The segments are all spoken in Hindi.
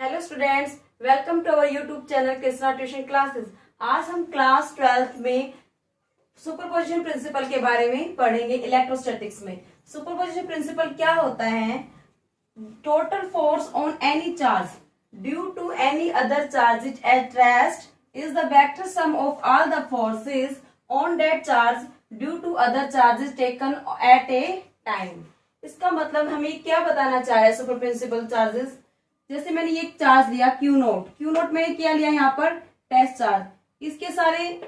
Hello students, welcome to our YouTube channel Krishna tuition classes. आज हम क्लास 12th में सुपरपोजिशन प्रिंसिपल के बारे में पढ़ेंगे। इलेक्ट्रोस्टैटिक्स में सुपरपोजिशन प्रिंसिपल क्या होता है? Total force on any charge due to any other charge at rest is the vector sum of all the forces on that charge due to other charges taken at a time. इसका मतलब हमें क्या बताना चाहे सुपर प्रिंसिपल चार्जेस। जैसे मैंने ये चार्ज लिया क्यू नोट मैंने क्या लिया यहाँ पर टेस्ट चार्ज।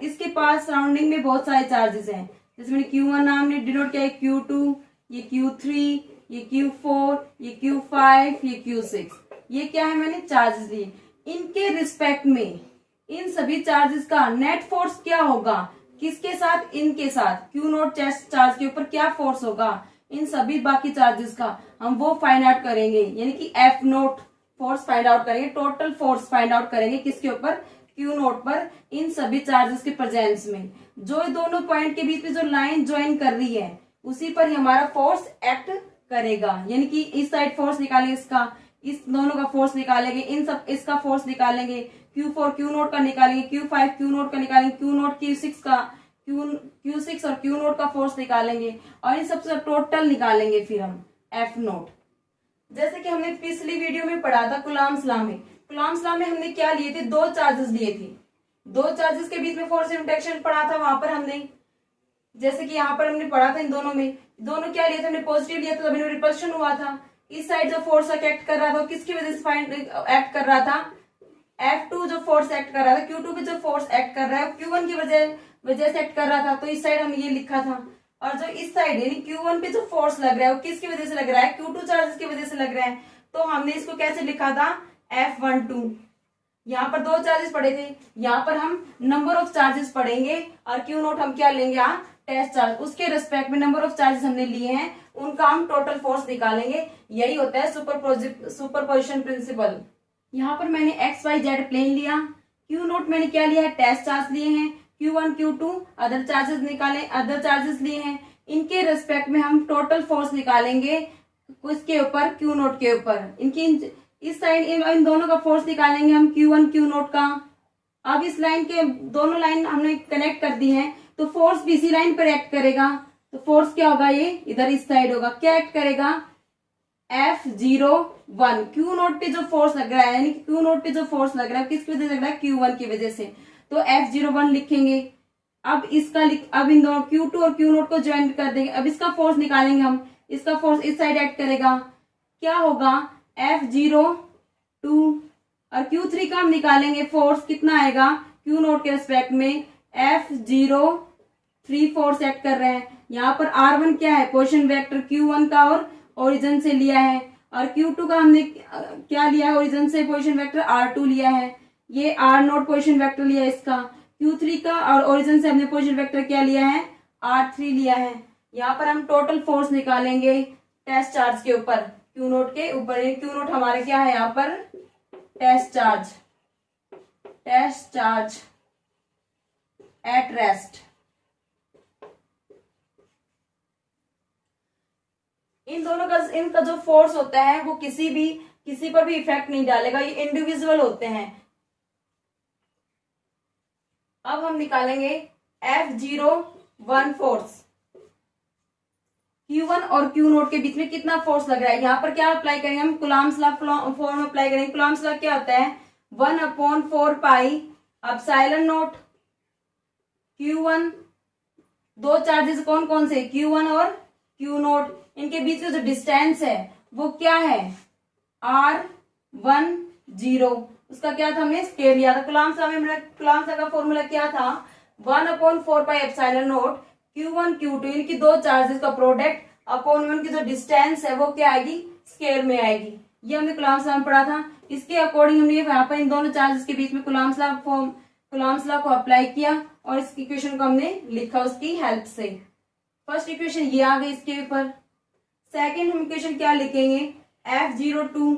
इसके पास सराउंडिंग में बहुत सारे चार्जेस हैं। जैसे मैंने Q1 नाम ने डिनोट किया है, Q2, ये Q3, ये Q4, ये Q5, ये Q6। ये क्या है, मैंने चार्जेस लिए। इनके रिस्पेक्ट में इन सभी चार्जेस का नेट फोर्स क्या होगा, किसके साथ, इनके साथ क्यू नोट टेस्ट चार्ज के ऊपर क्या फोर्स होगा, इन सभी बाकी चार्जेस का हम वो फाइंड आउट करेंगे। यानी कि F note force find out करेंगे, टोटल फोर्स फाइंड आउट करेंगे किसके ऊपर, क्यू नोट पर, इन सभी चार्जेस के प्रेजेंस में। जो दोनों पॉइंट के बीच में जो लाइन ज्वाइन कर रही है उसी पर ही हमारा फोर्स एक्ट करेगा। यानी कि इस साइड फोर्स निकालेंगे, इसका इस दोनों का फोर्स निकालेंगे, इन सब इसका फोर्स निकालेंगे, Q4 क्यू नोट का निकालेंगे, Q5 क्यू नोट का निकालेंगे, क्यू नोट Q6 का Q6 और क्यू नोट का फोर्स निकालेंगे और इन सबसे टोटल निकालेंगे फिर हम एफ नोट। जैसे कि हमने पिछली वीडियो में पढ़ा था कुलाम्स लॉ में हमने क्या लिए थे, दो चार्जेस लिए थे। दो चार्जेस के बीच में फोर्स इंटरेक्शन पढ़ा था। वहां पर हमने जैसे कि यहाँ पर हमने पढ़ा था, इन दोनों में दोनों क्या लिए थे, हमने पॉजिटिव लिया था, तभी रिपल्शन हुआ था। इस साइड जो फोर्स एक्ट कर रहा था किसकी वजह से एक्ट कर रहा था, F2 जो फोर्स एक्ट कर रहा था, Q2 पे जो फोर्स एक्ट कर रहा है Q1 की वजह से एक्ट कर रहा था। तो इस साइड हम ये लिखा था। और जो इस साइड यानी Q1 पे जो फोर्स लग रहा है वो किसकी वजह से लग रहा है, Q2 चार्जेस की वजह से लग रहा है। तो हमने इसको कैसे लिखा था, F12। यहाँ पर दो चार्जेस पड़े थे, यहाँ पर हम नंबर ऑफ चार्जेस पढ़ेंगे और क्यू नोट हम क्या लेंगे, यहाँ टेस्ट चार्ज। उसके रिस्पेक्ट में नंबर ऑफ चार्जेस हमने लिए हैं, उनका हम टोटल फोर्स निकालेंगे। यही होता है सुपरपोजिशन प्रिंसिपल। यहाँ पर मैंने XYZ प्लेन लिया, क्यू नोट मैंने क्या लिया है, टेस्ट चार्ज लिए हैं, Q1 Q2 अदर चार्जेस निकाले, अदर चार्जेस लिए हैं। इनके रिस्पेक्ट में हम टोटल फोर्स निकालेंगे किसके ऊपर, क्यू नोट के ऊपर। इनकी इस साइड इन दोनों का फोर्स निकालेंगे हम Q1 क्यू नोट का। अब इस लाइन के दोनों लाइन हमने कनेक्ट कर दी है तो फोर्स भी इसी लाइन पर एक्ट करेगा। तो फोर्स क्या होगा, ये इधर इस साइड होगा, क्या एक्ट करेगा, F01। क्यू नोट पे जो फोर्स लग रहा है, यानी क्यू नोट पे जो फोर्स लग रहा है किसकी वजह से लग रहा है, Q1 की वजह से। तो F01 लिखेंगे। अब अब इन दोनों Q2 और क्यू नोट को ज्वाइन कर देंगे। अब इसका फोर्स निकालेंगे हम, इसका फोर्स इस साइड एक्ट करेगा, क्या होगा, F02। और Q3 का हम निकालेंगे फोर्स, कितना आएगा, क्यू नोट के रिस्पेक्ट में F03 फोर्स एक्ट कर रहे हैं। यहाँ पर R1 क्या है, पोजीशन वेक्टर Q1 का और ओरिजिन से लिया है। और Q2 का हमने क्या लिया है, ओरिजिन से पोजीशन वेक्टर R2 लिया है। ये R0 पोजीशन वेक्टर लिया है इसका। Q3 का और ओरिजिन से हमने पोजीशन वेक्टर क्या लिया है, R3 लिया है। यहाँ पर हम टोटल फोर्स निकालेंगे टेस्ट चार्ज के ऊपर, क्यू नोट के ऊपर। क्यू नोट हमारे क्या है यहाँ पर, टेस्ट चार्ज एट रेस्ट। इन दोनों का इनका जो फोर्स होता है वो किसी पर भी इफेक्ट नहीं डालेगा, ये इंडिविजुअल होते हैं। अब हम निकालेंगे F01 फोर्स। Q1 और Q नोट के बीच में कितना फोर्स लग रहा है, यहाँ पर क्या अप्लाई करेंगे हम, कुलाम्स लॉ फॉर्म अप्लाई करेंगे। कुलाम्स लॉ क्या होता है, 1/4 पाई एप्सिलॉन नोट Q1। दो चार्जेस कौन कौन से, Q1 और Q नोट। इनके बीच में जो डिस्टेंस है वो क्या है, R10। उसका क्या था, हमने स्केयर लिया था। कुलाम्स लॉ का फॉर्मूला क्या था, 1/4 pi epsilon note Q1 Q2, इनकी दो चार्जेस का प्रोडक्ट अपॉन उनकी जो डिस्टेंस है वो क्या आएगी, स्केयर में आएगी। ये हमने कुलाम्स लॉ में पढ़ा था। इसके अकॉर्डिंग हमने यहाँ पर इन दोनों चार्जेस के बीच में कुलाम्स लॉ को अप्लाई किया और इस इक्वेशन को हमने लिखा उसकी हेल्प से। फर्स्ट इक्वेशन ये आ गई इसके ऊपर। सेकेंड हम इक्वेशन क्या लिखेंगे, F02।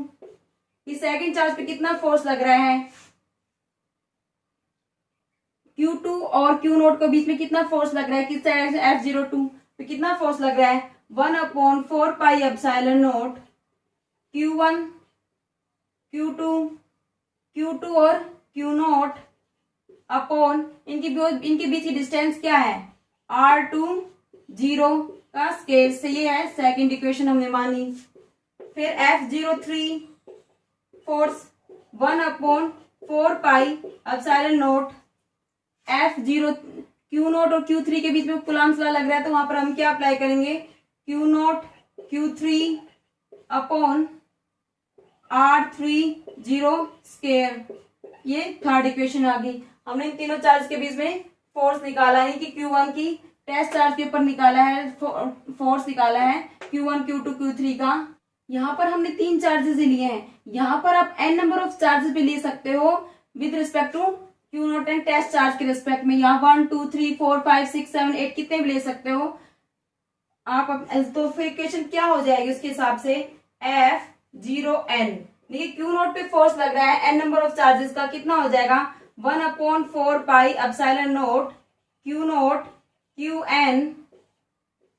इस सेकेंड चार्ज पे कितना फोर्स लग रहा है, Q2 और Q नोट के बीच में कितना फोर्स लग रहा है, किस साइड से, F02 पे कितना फोर्स लग रहा है, 1/4 pi epsilon note Q1 Q2 Q2 और Q0 अपॉन इनके बीच की डिस्टेंस क्या है, R2 0 का स्केयर से, ये है सेकंड इक्वेशन हमने मानी। फिर F03 force 1 upon 4 pi epsilon not F0 Q0 और Q3 के बीच में कूलम्ब्स लॉ लग रहा है, तो वहां पर हम क्या अप्लाई करेंगे, Q0 Q3 upon R3 0 square. ये थर्ड इक्वेशन आ गई। हमने इन तीनों चार्ज के बीच में फोर्स निकाला है, कि Q1 की टेस्ट चार्ज के ऊपर निकाला है, फोर्स निकाला है Q1 Q2 Q3 का। यहाँ पर हमने 3 चार्जेस लिए हैं, यहाँ पर आप n नंबर ऑफ चार्जेस भी ले सकते हो with respect to Q0 and test charge के रिस्पेक्ट में। यहाँ 1 2 3 4 5 6 7 8 कितने भी ले सकते हो आप। तो फिर इक्वेशन क्या हो जाएगी उसके हिसाब से, F0n। देखिए Q0 पे फोर्स लग रहा है n नंबर ऑफ चार्जेस का, कितना हो जाएगा 1 upon 4 pi epsilon not Q0 Qn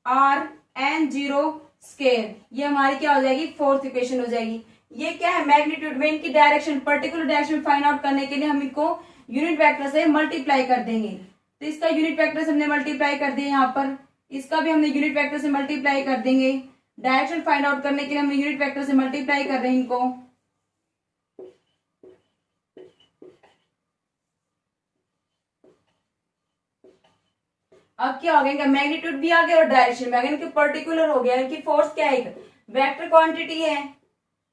R n0 square. ये हमारी क्या हो जाएगी, फोर्थ इक्वेशन हो जाएगी। ये क्या है, मैग्नीट्यूड में इनकी direction, particular direction find out करने के लिए हम इनको यूनिट वेक्टर से मल्टीप्लाई कर देंगे। तो इसका यूनिट वेक्टर से हमने मल्टीप्लाई कर दिया, यहाँ पर इसका भी हमने यूनिट वेक्टर से मल्टीप्लाई कर देंगे। डायरेक्शन फाइंड आउट करने के लिए हम यूनिट वेक्टर से मल्टीप्लाई कर रहे हैं इनको। अब क्या हो गया, इनका मैग्नीट्यूड भी आ गया और डायरेक्शन भी आ गया, इनके पर्टिकुलर हो गया। इनकी फोर्स क्या है, एक वेक्टर क्वांटिटी है।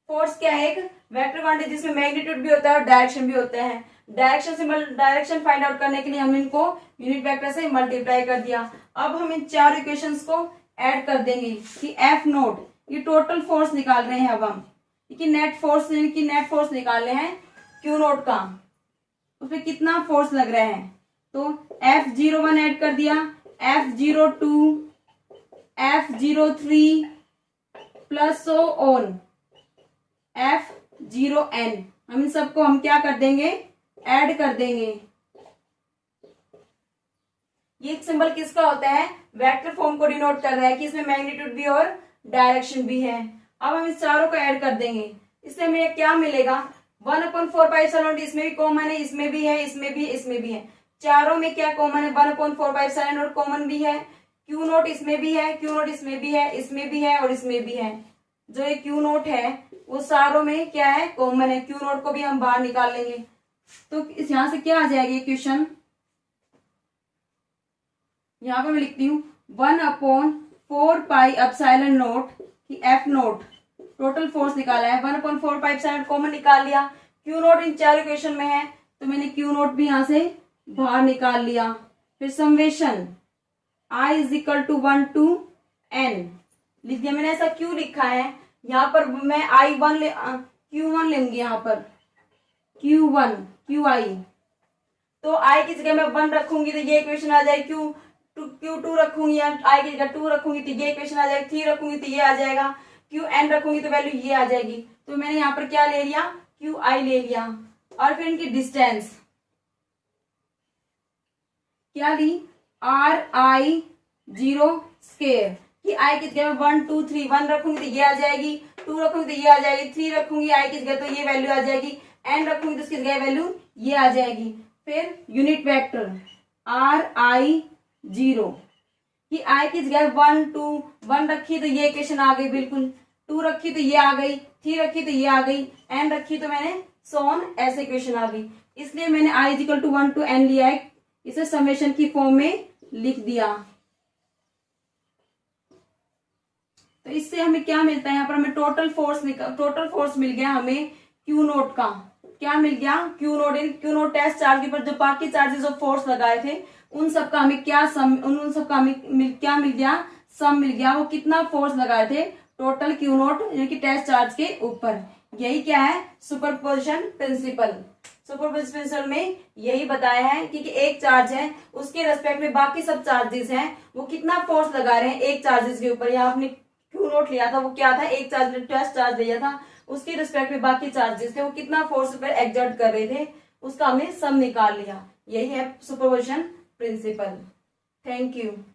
फोर्स क्या है, एक वेक्टर क्वांटिटी जिसमें मैग्नीट्यूड भी होता है और डायरेक्शन भी होता है। डायरेक्शन फाइंड आउट करने के लिए हम इनको यूनिट वेक्टर से मल्टीप्लाई कर दिया। अब हम इन चार इक्वेशंस को ऐड कर देंगे कि F0 ये टोटल फोर्स निकाल रहे हैं। अब हम नेट फोर्स निकाल रहे हैं Q0 का, उसमें कितना फोर्स लग रहा है। तो F01 ऐड कर दिया, F02, F03 plus so on F0n। हम इन सबको हम क्या कर देंगे, ऐड कर देंगे। ये एक सिंबल किसका होता है, वेक्टर फॉर्म को डिनोट कर रहा है कि इसमें मैग्नीट्यूड भी और डायरेक्शन भी है। अब हम इस चारों को ऐड कर देंगे, इससे हमें क्या मिलेगा, 1/4 पाई एप्सिलॉन, इसमें भी कॉमन है, इसमें भी है, इसमें भी, इसमें भी है। चारों में क्या कॉमन है, 1/4 पाई एप्सिलॉन और कॉमन भी है। Q0 इसमें भी है, Q0 इसमें भी है, इसमें भी है और इसमें भी है। जो ये Q0 है वो सारों में क्या है, कॉमन है। Q0 को भी हम बाहर निकाल लेंगे, तो इस यहां से क्या आ जाएगी इक्वेशन, यहां पर मैं लिखती हूँ 1/4 पाई एप्सिलॉन नॉट कि F0 टोटल फोर्स निकाला है, 1/4 पाई एप्सिलॉन कॉमन निकाल लिया। Q0 इन चार इक्वेशन में है, तो मैंने Q0 भी यहां से बाहर निकाल लिया। फिर समेशन I = 1 to n लिख दिया मैंने। ऐसा क्यों लिखा है, यहाँ पर मैं Q1 लेंगी, यहाँ पर QI, तो I की जगह मैं 1 रखूंगी तो ये इक्वेशन आ जाएगी। Q2 रखूंगी या I की जगह 2 रखूंगी तो ये इक्वेशन आ जाएगी। 3 रखूंगी तो ये आ जाएगा। Qn रखूंगी तो वैल्यू ये आ जाएगी। तो मैंने यहाँ पर क्या ले लिया, QI ले लिया। और फिर इनकी डिस्टेंस क्या ली, RI0 स्केयर कि I की जगह 1 2 3 1 रखूंगी तो ये आ जाएगी, 2 रखूंगी तो ये आ जाएगी, 3 रखूंगी I की जगह तो ये वैल्यू आ जाएगी, n रखूंगी तो इसकी जगह वैल्यू ये आ जाएगी। फिर यूनिट वेक्टर RI0 कि I की जगह 1 2 1 रखी तो ये इक्वेशन आ गई बिल्कुल, 2 रखी तो ये आ गई, 3 रखी तो ये आ गई, n रखी तो मैंने सोन ऐसे इक्वेशन आ गई। इसलिए मैंने I = 1 to n लिया है, इसे समेशन की फॉर्म में लिख दिया। तो इससे हमें क्या मिलता है, यहाँ पर हमें टोटल फोर्स मिल गया हमें Q0 का। क्या मिल गया, Q0 टेस्ट चार्ज के ऊपर जो बाकी चार्जेस ऑफ फोर्स लगाए थे उन सब का हमें क्या क्या मिल गया, सम मिल गया। वो कितना फोर्स लगाए थे टोटल Q0 यानी कि टेस्ट चार्ज के ऊपर। यही क्या है, सुपरपोजिशन प्रिंसिपल। सुपरपोजिशन प्रिंसिपल में यही बताया है कि एक चार्ज है उसके रेस्पेक्ट में बाकी सब चार्जेस हैं वो कितना फोर्स लगा रहे हैं एक चार्जेस के ऊपर। यहाँ आपने Q0 लिया था, वो क्या था, एक चार्ज टेस्ट चार्ज लिया था, उसके रिस्पेक्ट में बाकी चार्जेस थे वो कितना फोर्स पर एक्सर्ट कर रहे थे, उसका हमने सम निकाल लिया। यही है सुपरपोजिशन प्रिंसिपल। Thank you.